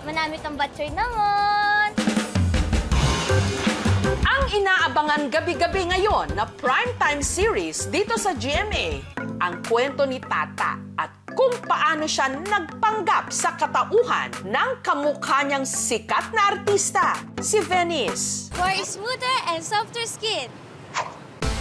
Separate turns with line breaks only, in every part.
Manamit ang batchoy naman.
Ang inaabangan gabi-gabi ngayon na primetime series dito sa GMA, ang kwento ni Tata at kung paano siya nagpanggap sa katauhan ng kamukha niyang sikat na artista, si Venice.
For smoother and softer skin.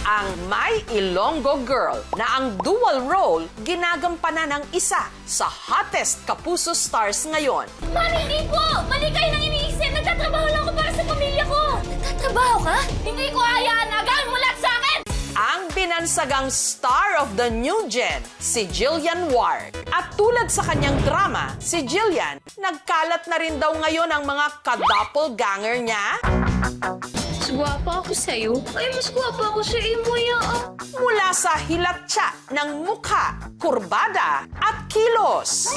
Ang My Ilonggo Girl na ang dual role ginagampanan ng isa sa hottest kapuso stars ngayon.
Mami, hindi po! Mali kayo nang iniisip! Nagtatrabaho lang ako para sa pamilya ko! Nagtatrabaho ka? Hindi ko hayaan na gawin mo lahat sa akin!
Ang binansagang star of the new gen, si Jillian Ward. At tulad sa kanyang drama, si Jillian, nagkalat na rin daw ngayon ang mga ka-doppelganger niya.
Mas guwapa ako sa'yo. Ay, mas guwapa ako sa iyo,
Mula sa hilatsa ng mukha, kurbada at kilos.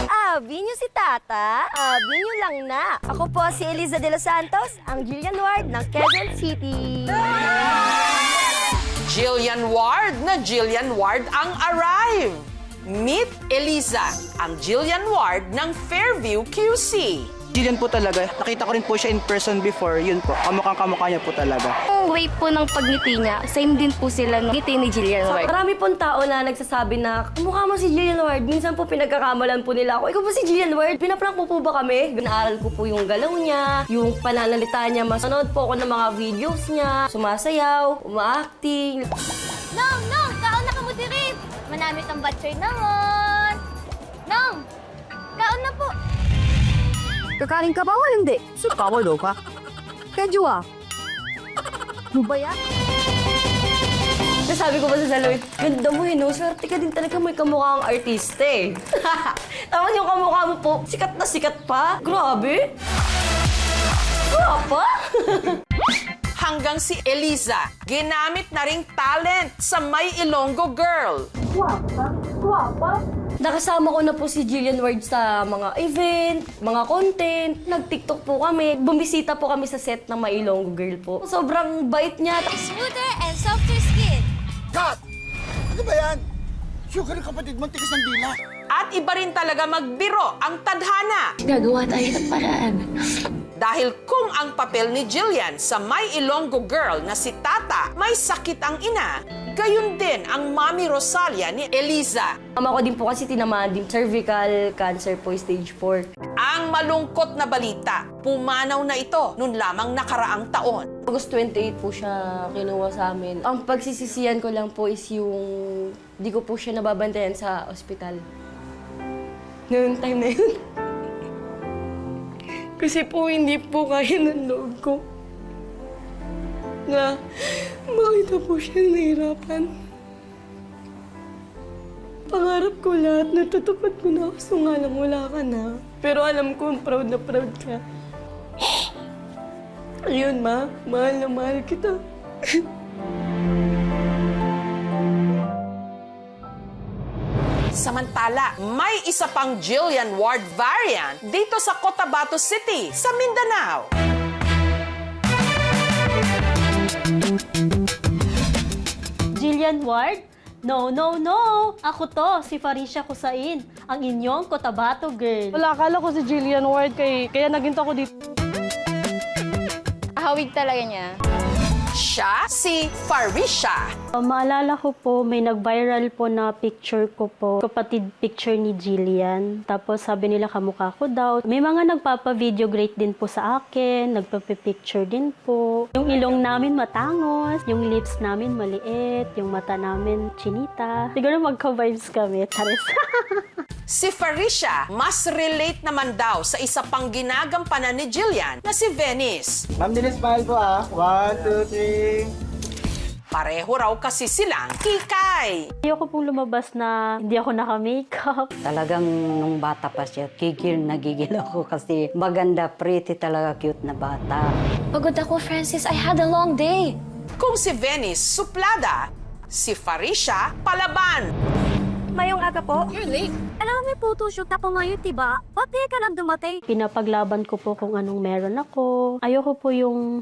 Abi niyo si Tata? Abi niyo lang na. Ako po si Eliza de los Santos, ang Jillian Ward ng Quezon City.
Jillian Ward na Jillian Ward ang arrive. Meet Eliza, ang Jillian Ward ng Fairview QC.
Jillian po talaga. Nakita ko rin po siya in person before. Yun po, kamukhang-kamukha niya po talaga.
Ang way po ng pagngiti niya, same din po sila ng ngiti ni Jillian Ward.
Marami pong tao na nagsasabi na, mukha mo si Jillian Ward. Minsan po pinagkakamalan po nila ako. Ikaw ba si Jillian Ward? Pinaprank po ba kami? Naaral ko po yung galaw niya, yung pananalita niya. Manood po ako ng mga videos niya. Sumasayaw, uma-acting.
Nong! Kaon na kamutirip! Manamit ang batchoy naman! Nong! Kaon na po!
Kakain ka ba o hindi?
Power daw ka.
Kedyo ah. Ano ba yan?
Sabi ko ba sa salawit, ganda mo no? Swerte ka din talaga may kamukhang artista eh. Tapos yung kamukha mo po, sikat na sikat pa. Grabe! Guwapa!
Hanggang si Eliza, ginamit na ring talent sa My Ilonggo Girl.
Nakasama ko na po si Jillian Ward sa mga event, mga content. Nag-TikTok po kami. Bumisita po kami sa set ng My Ilonggo Girl po. Sobrang bait niya.
Smoother and softer skin.
Kat! Ano ba yan? Sugar ng kapatid mo, tigas ng dila.
At iba rin talaga magbiro ang tadhana.
Gagawa tayo ng paraan.
Dahil kung ang papel ni Jillian sa My Ilonggo Girl na si Tata may sakit ang ina, gayon din ang Mami Rosalia ni Eliza.
Mama ko din po kasi tinamaan din cervical cancer po, stage 4.
Ang malungkot na balita, pumanaw na ito noon lamang nakaraang taon.
August 28 po siya kinuha sa amin. Ang pagsisisihan ko lang po is yung di ko po siya nababantayan sa ospital. Noong time na yun. Kasi po hindi po kaya ng loob ko na makita po siya nahihirapan. Pangarap ko lahat, natutupad ko na, kaso nga lang wala ka na. Pero alam ko, proud na proud ka. Ayun, Ma. Mahal na mahal kita.
Samantala, may isa pang Jillian Ward variant dito sa Cotabato City, sa Mindanao.
Jillian Ward? No. Ako to, si Farisha Kusain, ang inyong Cotabato girl.
Wala, akala ko si Jillian Ward, kaya naginto ako dito.
Hawig talaga niya.
Siya si Farisha.
Maalala ko po, may nag-viral po na picture ko po. Kapatid picture ni Jillian. Tapos sabi nila kamukha ko daw. May mga nagpapa-video great din po sa akin. Nagpapa-picture din po. Yung ilong namin matangos. Yung lips namin maliit. Yung mata namin chinita. Siguro magka-vibes kami. Charis.
Si Farisha, mas relate naman daw sa isa pang ginagampanan ni Jillian na si Venice.
Ma'am, smile po ah. 1, 2, 3.
Pareho raw kasi silang kikay.
Ayoko pong lumabas na hindi ako naka-makeup.
Talagang nung bata pa siya, nagigil ako kasi maganda, pretty talaga, cute na bata.
Pagod ako, Francis. I had a long day.
Kung si Venice suplada, si Farisha palaban.
Mayong aga po.
You're late.
Alam mo, may photoshoot ako ngayon, diba? Ba't di ka lang dumating? Pinapaglaban ko po kung anong meron ako. Ayoko po yung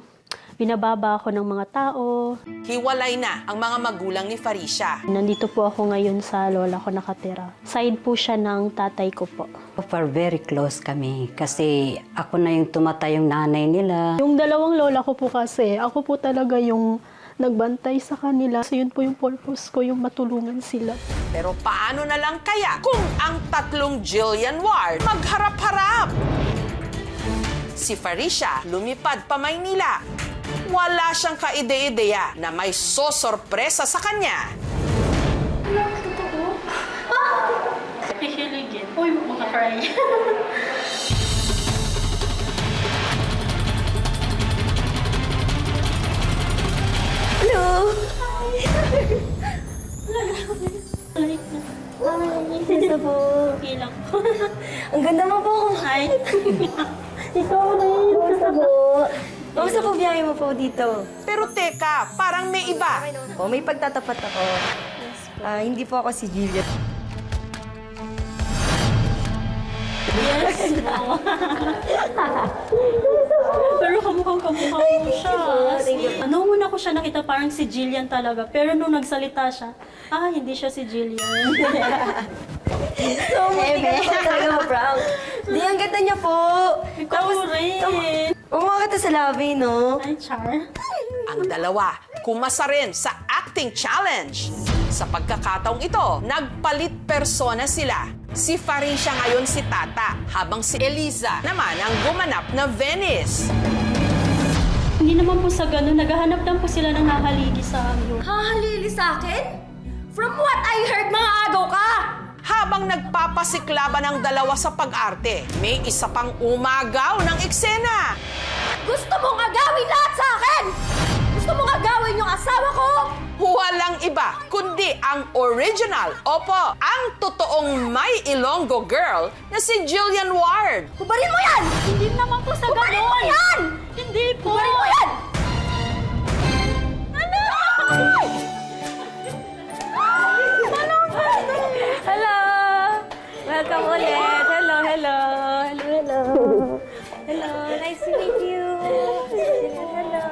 Binababa ako ng mga tao.
Hiwalay na ang mga magulang ni Faricia.
Nandito po ako ngayon sa lola ko nakatira. Side po siya ng tatay ko po.
Very close kami kasi ako na yung tumatay yung nanay nila.
Yung dalawang lola ko po kasi, ako po talaga yung nagbantay sa kanila. So yun po yung purpose ko, yung matulungan sila.
Pero paano na lang kaya kung ang tatlong Jillian Ward magharap-harap? Si Faricia lumipad pa Maynila. Wala siyang kaide-ideya na may sosorpresa sa kanya.
Hihiligin. Uy, makakry.
Hello! Isa po.
Okay lang.
Ang ganda mo po.
Hi. Ikaw rin.
Kamusta po? Kamusta po biyahe mo po dito?
Pero teka, parang may iba.
Po, may pagtatapat ako. Hindi po ako si Jillian.
Yes. Pero kamukha mo siya.
Thank you.
Noong una ko siya nakita, parang si Jillian talaga. Pero nung nagsalita siya, hindi siya si Jillian.
So, hindi ka talaga ma-proud. Di, ang ganda niya po.
Ikaw rin.
Umakata sa labi, no?
Ay, Char.
Ang dalawa, kumasa rin sa acting challenge. Sa pagkakataong ito, nagpalit persona sila. Si Faricia ngayon si Tata, habang si Eliza naman ang gumanap na Venice.
Hindi naman po sa ganun. Naghahanap lang po sila ng hahaligi sa amin.
Hahalili sa akin? From what I heard, mga agaw ka!
Habang nagpapasiklaban ang dalawa sa pag-arte, may isa pang umagaw ng eksena.
Gusto mong agawin lahat sa akin! Gusto mong agawin yung asawa ko?
Walang iba kundi ang original, opo, ang totoong may Ilonggo girl na si Jillian Ward.
Hubarin mo yan!
Hindi naman po sa ganun.
Hubarin mo yan!
Hindi po.
Hubarin mo yan!
Hello! Welcome ulit. Hello. Hello, nice to meet you. Hello.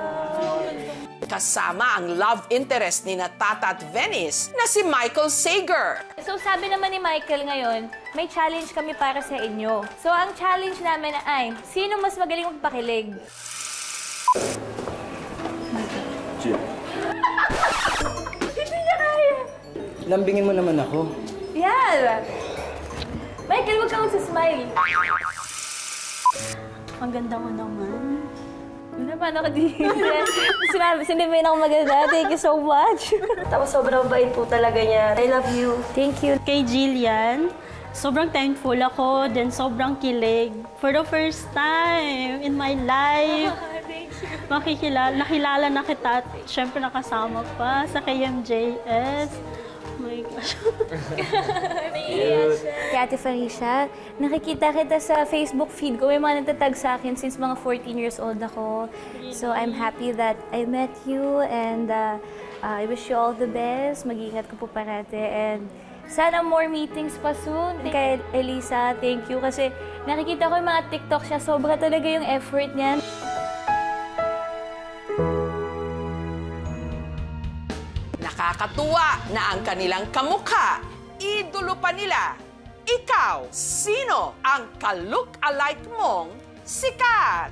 Kasama ang love interest ni Tata at Venice na si Michael Sager.
So sabi naman ni Michael ngayon, may challenge kami para sa inyo. So ang challenge namin ay, sino mas magaling magpakilig? Hindi niya kaya.
Lambingin mo naman ako.
Yan! Michael, huwag ka magsasmile.
Ang ganda mo naman.
Ano ba ako dito? Sinabi ako maganda. Thank you so much.
Tapos sobrang bait po talaga niya. I love you. Thank you.
Kay Jillian, sobrang thankful ako, then sobrang kilig. For the first time in my life, nakilala na kita at syempre nakasama pa sa KMJS. Oh my gosh.
Kay Ate Faricia, nakikita kita sa Facebook feed ko. May mga nagtatag sa akin since mga 14 years old ako. So I'm happy that I met you and I wish you all the best. Mag-ingat ka po parate and sana more meetings pa soon. Kay Elisa, thank you kasi nakikita ko yung mga TikTok siya. Sobra talaga yung effort niya.
Nakakatuwa na ang kanilang kamukha, idolo pa nila. Ikaw, sino ang ka-look-alike mong sikat?